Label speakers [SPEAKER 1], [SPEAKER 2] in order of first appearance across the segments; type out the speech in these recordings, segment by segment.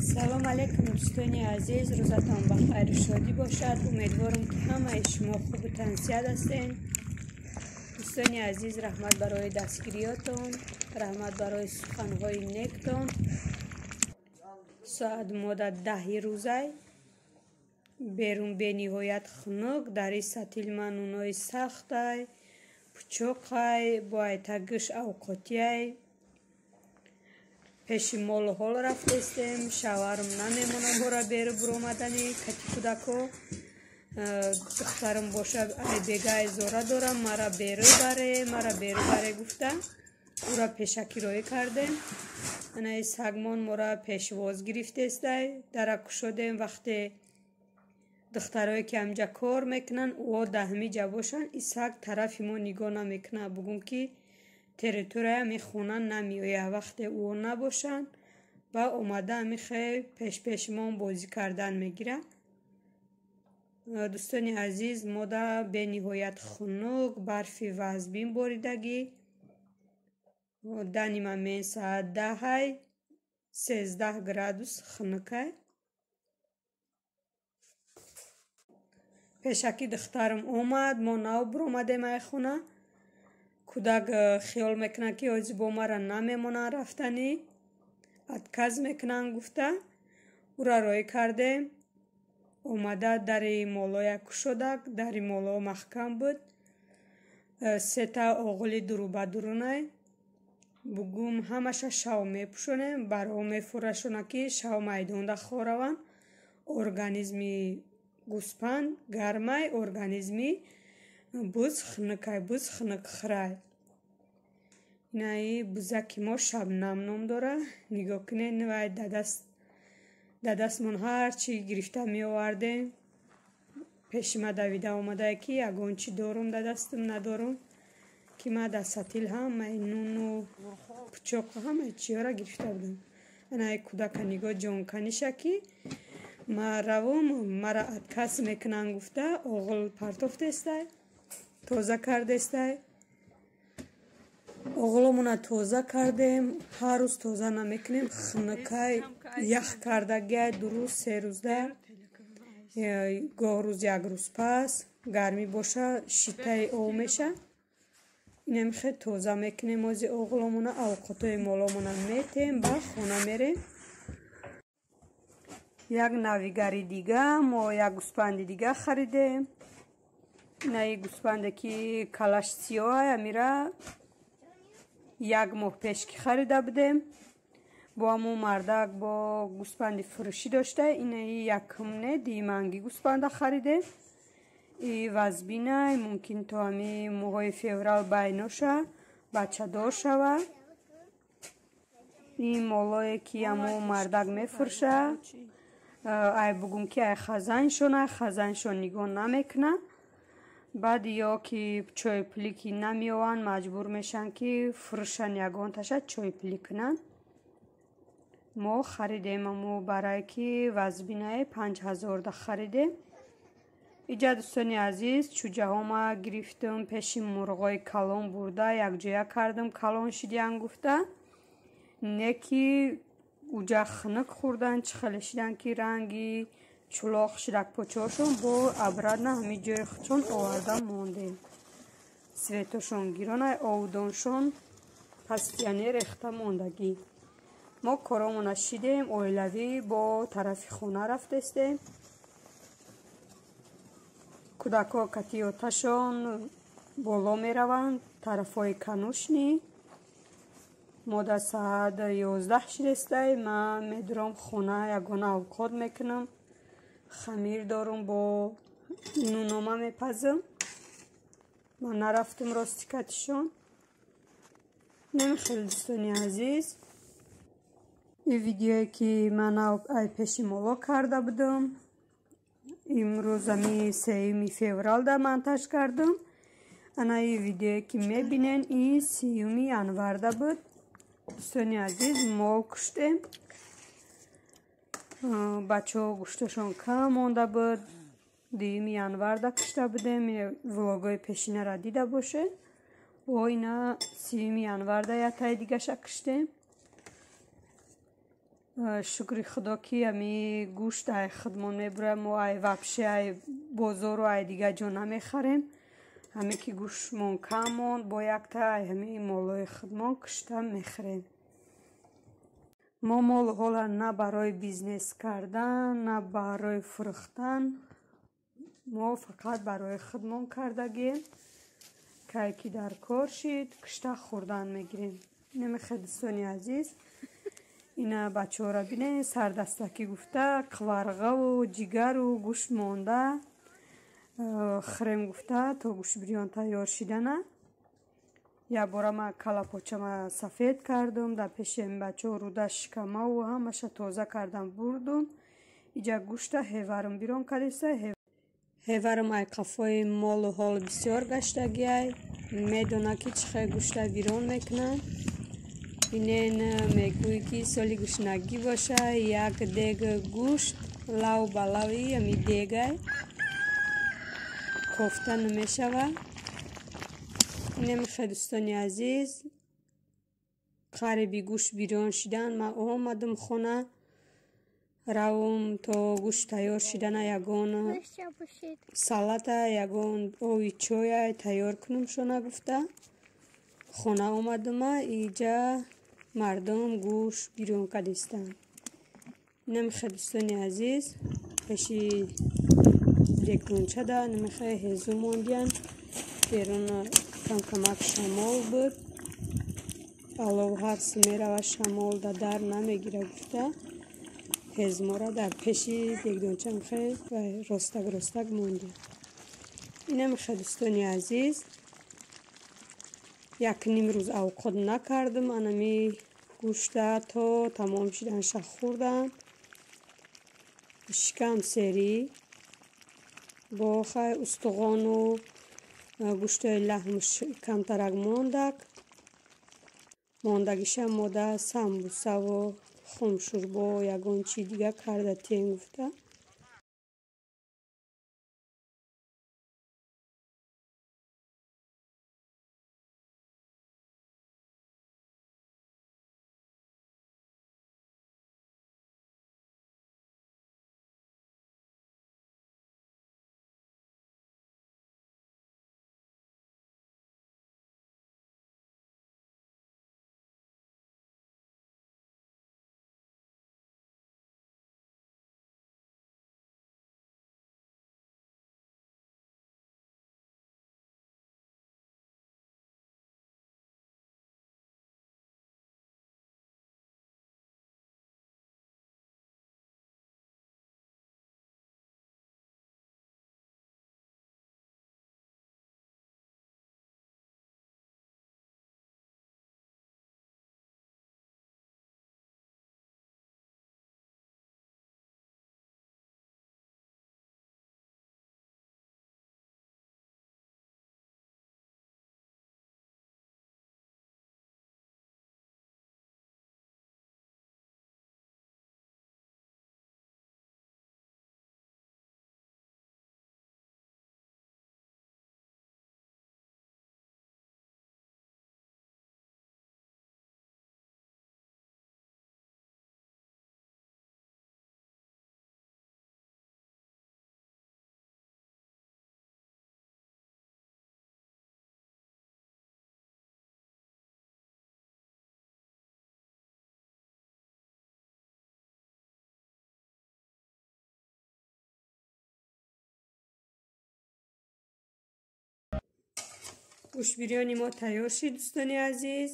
[SPEAKER 1] سلام علیکم دوستان عزیز، روزتان بخیر و شادی باشد. امیدوارم که همه شما خوب و تنسیت هستین. دوستان عزیز، رحمت برای دستگیریاتون، رحمت برای سخنهای نیکتون. ساعت مدت 10 روزه بیرون به نهایت خنک در این ستیل منونای سخته پچوقه باید تگش اوقاتیه پیش مال حال رفته استیم. شوارم نمیمونم برای بیرو برومدنی کتی کودکو دخترم باشه ای بگه زوره دارم مرا بیرو بره گفته او را پیشکی روی کردیم. این سگمان مرا پیشواز گرفته استه درک شدیم. وقتی دخترایی که همجا کار میکنن او دهمی جا باشن این سگ طرف ما نگاه نمیکنه بگون که تریتوری همی خونن نمیویه. وقتی او نباشن و اومده همی خیلی پیش ما بازی کردن میگیره. دوستان عزیز، ما دا به نهایت خنک برفی وزبین باریدگی دنی من ساعت 10 13 گرادوس خنکه. پیشکی دخترم اومد، ما نو برومده مای خونه. کودک خیال میکنه که آجی با مرا نمیمونه رفتنی ادکز میکنن گفته او را روی کرده. اومده در مولا یک کشودک در مولا محکم بود. سه تا اغلی درو بدرونه بگوم همش شو میپوشونیم برای میفورشونه که شو میدون ده خوروان ارگانیزمی گوسپند گرمه ارگانیزمی بوز خنک خرای. اینایی بوزکی ما شب نم داره. نگاه کنین و دست من هر چی گرفته می آورده پیش ما دویده آمده که یگان چی دارم دستم ندارم که ما در ستیل هم نون و پچاق هم چی را گرفته بودم. اینایی کودک نگاه جان کنیشه که ما روم مرا کس میکنن گفته اغل پرتفت استه تازه کرده استه. اغلمون تازه کردیم. هر روز تازه نمیکنیم. خنکه یخ کردگی درست 3 روز ده گاه روز 1 روز پس گرمی باشه شیطه او میشه. اینم خیلی تازه میکنیم. از اغلمون اوقاتای مالامون میتیم با خونه میریم. یک نویگری دیگه ما یک گوسپند دیگه خریدیم. نه گوسپند که کلش سیاه میره 1 ماه پیش که خریده بودیم. با همون مردک با گوسپند فروشی داشته. این یکم دیمنگی گوسپند خریده. این وزبینه ممکن تا همی موهای فیورال بیناشه بچه دار شوه. این مالایی که همون مردک میفروشه ای بگم که ای خزنشون نگاه نمیکنه. بعد یا که چای پلیکی نمیوان مجبور میشن که فروشن یگان تشد چای پلیک کنن. ما خریدیم امو برای که وزبینه 5000 ده خریدیم. اینجا دوستانی عزیز چوجه ها ما گرفتم پیش مرغای کلان برده یک جایه کردم کلان شدیان گفته نکی اوجا خنک خوردن چخلی شدن که رنگی چلاق شدک پاچاشون با ابرد نه همی جای خچون آوردن موندیم. سویتاشون گیرانه آودانشون پس یعنی رخته موندگی. ما کارامون شیدیم اویلوی با طرف خونه رفتستیم. کودک ها کتیاتشون بالا می روند طرف های کنوشنی. ما در ساعت 11 شدسته. من میدرم خونه یگانه اوقات میکنم. خمیر دارم با نونامه میپزم. من نرفتم راستیکتشون. نمیخیل دوستانی عزیز این ویدیوی که من ای پیش مولا کرده بودم امروز همی 3 فوریه در منتج کردم. انا این ویدیوی که میبینین این 3 ینوار بود. دوستانی عزیز ما کشتیم. بچه ها گوشتشون کم مونده بود. 2 ینوار ده کشته بودیم. ولاگای پیشینه را دیده باشه. و اینا 3 ینوار ده یک تای دیگه شا کشتیم. шукри худо ки ами гӯшт ай хидмон мебурем мо ай вапше ай бозору ай дига ҷо намехарем. ҳаме ки гӯштмон кам монд бо якта ай ҳами молҳои хидмон кишта мехӯрем. мо молҳоро на барои бизнес кардан, на барои фурӯхтан, мо фақат барои хидмон кардагием. кай ки дар кор шид кишта хӯрдан мегирем. намехе дӯстони азиз, ина бачаҳоро бинед, сардастакӣ гуфта қварғаву ҷигару гӯшт монда хӯрем гуфта то гӯштбирён тайёр шидана. як бора ман калапочама сафед кардум, дар пеши ин бачаҳо руда шикамаву ҳамаша тоза кардам бурдум. иҷа гӯшта ҳеварум бирён кардиста. ҳеварум ай қафои молу ҳол бисёр гаштагиай медона ки чӣ хел гӯшта вирон мекунанд. бинен мегӯй ки соли гушнагӣ боша, як дег гӯшт лав ба лави ами дегай кофта намешавад. намехе дӯстони азиз, қариби гӯшт бирён шидан ман омадум хона, равум то гӯшт тайёр шидана ягон салата, ягон ови чоя тайёр кунум шона гуфта хона омадума. иҷа мардум гӯшт бирён кардистанд. намехе дӯстони азиз, пеши дегдончада намехе ҳезум мондиян. берун камкамак шамол буд. алов ҳарс мерава шамол да дар намегира гуфта ҳезмора дар пеши дегдонча мехе ростак ростак мондем. намехе дӯстони азиз, як ним рӯз авқот накардум. анами гӯшта то тамом шиданша хӯрдам. шикам сери бо хай устуғону гӯштои лаҳму камтарак мондагиша мода самбусаву хумшурбо ягон чи дига карда тем гуфта. гӯштбирёни мо тайёр шид дӯстони азиз.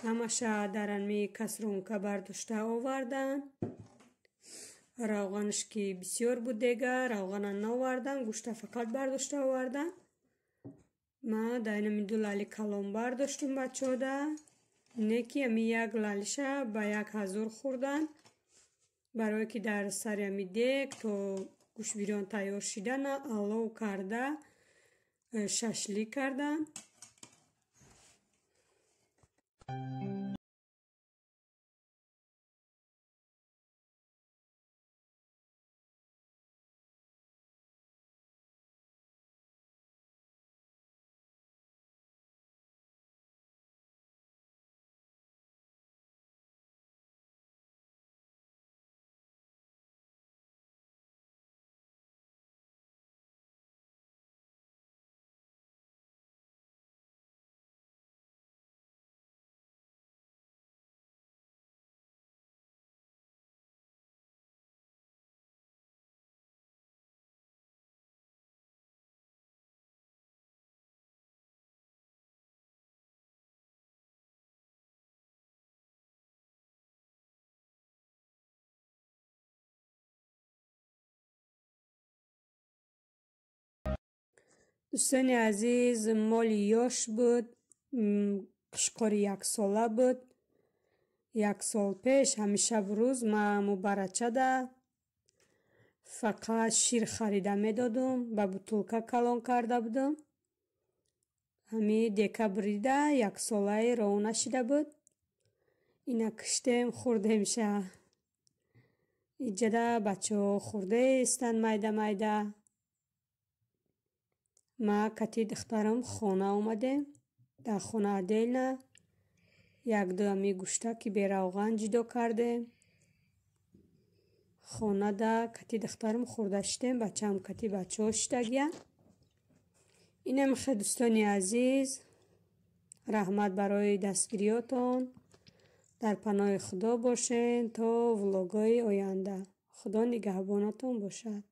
[SPEAKER 1] ҳамаша дар анми касронка бардошта овардан. равғанш ки бисёр буд дега равғана наовардан, гӯшта фақат бардошта овардан. ман дар инами ду лали калон бардоштум бачаҳода. ине ки ами як лалиша ба 1000 хӯрдан. барое ки дар сари ами дег то гӯштбирён тайёр шидана алов карда шашлик кардам. دوستانی عزیز مالی یاش بود، قشقاری 1 ساله بود. 1 سال پیش همیشه روز ما مبارچه فقط شیر خریده میدادم، به بوتلکه کلان کرده بودم. همی دکبری 1 ساله راه شده بود. اینا کشتیم خوردیم شه. اینجا بچه ها خورده استن میده میده. ما کتی دخترم خانه اومده. در خانه دیلنه 1-2 همی گوشته که به روغن جدا کرده. خانه دا کتی دخترم خورده شدیم. بچه هم کتی بچه ها شدگیه. اینم خیلی دوستانی عزیز، رحمت برای دستگیریاتون. در پناه خدا باشین تا ولاگای آینده. خدا نگهبانتون باشد.